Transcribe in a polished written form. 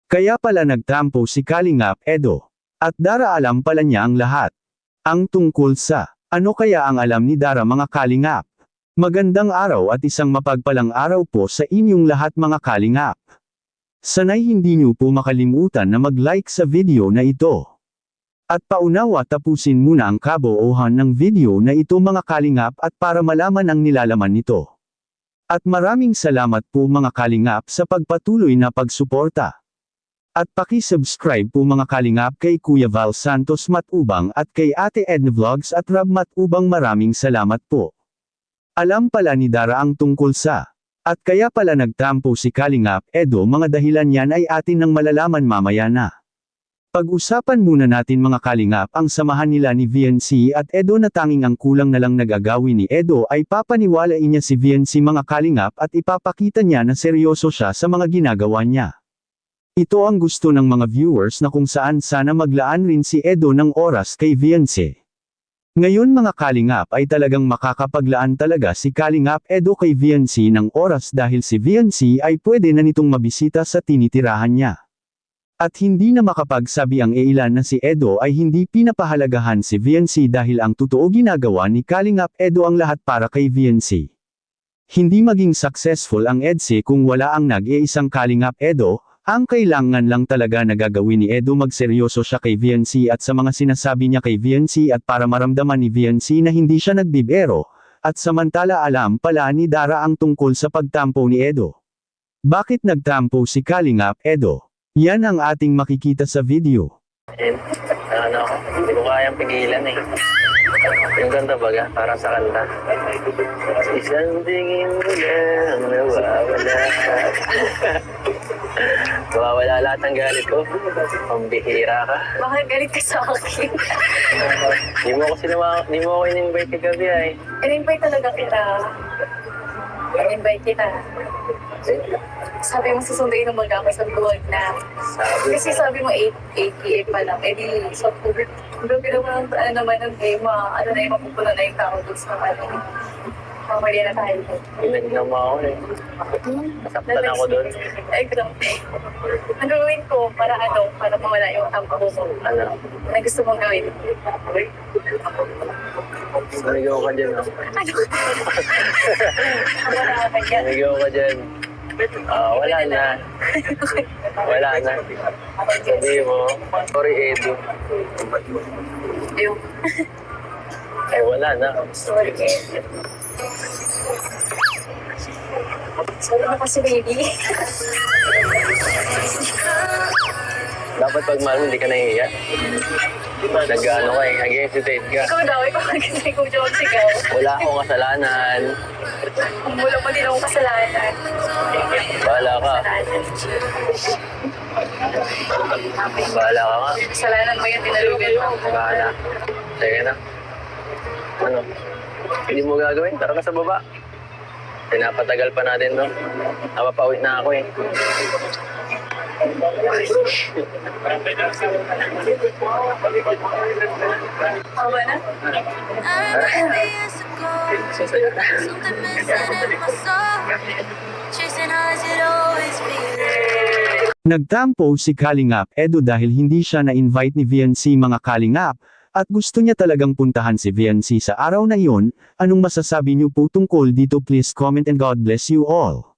Kaya pala nagtampo si Kalingap Edo. At Dara alam pala niya ang lahat. Ang tungkol sa, ano kaya ang alam ni Dara mga Kalingap? Magandang araw at isang mapagpalang araw po sa inyong lahat mga Kalingap. Sanay hindi niyo po makalimutan na mag-like sa video na ito. At paunawa tapusin muna ang kabuuhan ng video na ito mga Kalingap at para malaman ang nilalaman nito. At maraming salamat po mga Kalingap sa pagpatuloy na pagsuporta. At paki-subscribe po mga Kalingap kay Kuya Val Santos Matubang at kay Ate Edna Vlogs at Rob Matubang, maraming salamat po. Alam pala ni Dara ang tungkol sa, at kaya pala nagtampo si Kalingap Edo, mga dahilan yan ay atin nang malalaman mamaya na. Pag-usapan muna natin mga Kalingap ang samahan nila ni VNC at Edo na tanging ang kulang na lang nag-agawi ni Edo ay papaniwalain niya si VNC mga Kalingap at ipapakita niya na seryoso siya sa mga ginagawa niya. Ito ang gusto ng mga viewers na kung saan sana maglaan rin si Edo ng oras kay VNC. Ngayon mga Kalingap ay talagang makakapaglaan talaga si Kalingap Edo kay VNC ng oras dahil si VNC ay pwede na nitong mabisita sa tinitirahan niya. At hindi na makapagsabi ang ilan na si Edo ay hindi pinapahalagahan si VNC dahil ang totoo ginagawa ni Kalingap Edo ang lahat para kay VNC. Hindi maging successful ang EDC kung wala ang nag-iisang Kalingap Edo. Ang kailangan lang talaga na gagawin ni Edo magseryoso siya kay VNC at sa mga sinasabi niya kay VNC at para maramdaman ni VNC na hindi siya nagbibiro, at samantala alam pala ni Dara ang tungkol sa pagtampo ni Edo. Bakit nagtampo si Kalingap Edo? Yan ang ating makikita sa video. Hindi ko kayang pigilan eh. Yung ganda baga, parang sa kanta. Isang tingin mo lang, nawawala. Nawawala lahat ng galit ko. Pambihira ka. Bakit galit ka sa akin? Di mo ako in-invite kagabi ay. In-invite talaga kita. In-invite kita. Sabi mo susunduin ng mag ako sa buwag na. Kasi sabi mo 8 p.m. pa lang. Eh di, so, kung naman, ano naman ng tema, ano na yung mapupunan na yung tao doon sa kapatid. Mamali na tayo. Pinag-nama ako eh. Nasaktan ako doon. Ay, grabe. Ang gagawin ko para ano, para mawala yung tampo ko. Ano? Na gusto mong gawin. Naligaw ka dyan, no? Ano? Wala ka dyan. Naligaw ka dyan. Wala na. Wala na. Sabi mo, sorry Edo. Ayun. Ay, wala na. Sorry, Ed. Sorry na kasi, baby. Dapat pag mahal mo, hindi ka nahihiya. Nag-ano ka eh, nag-hesitate ka. Ikaw daw, ikaw kasi kung John sigaw. Wala akong kasalanan. Wala mo din akong kasalanan. Bahala ka. Bahala ka nga. Kasalanan mo yan, tinalugin mo. Bahala. Sige na. Ano? Hindi mo gagawin? Tara na sa baba. Pinapatagal pa natin, no? Napapauwi na ako eh. Tama na? Nagtampo si Kalingap Edo dahil hindi siya na-invite ni VNC mga Kalingap, at gusto niya talagang puntahan si VNC sa araw na iyon. Anong masasabi niyo po tungkol dito? Please comment and God bless you all.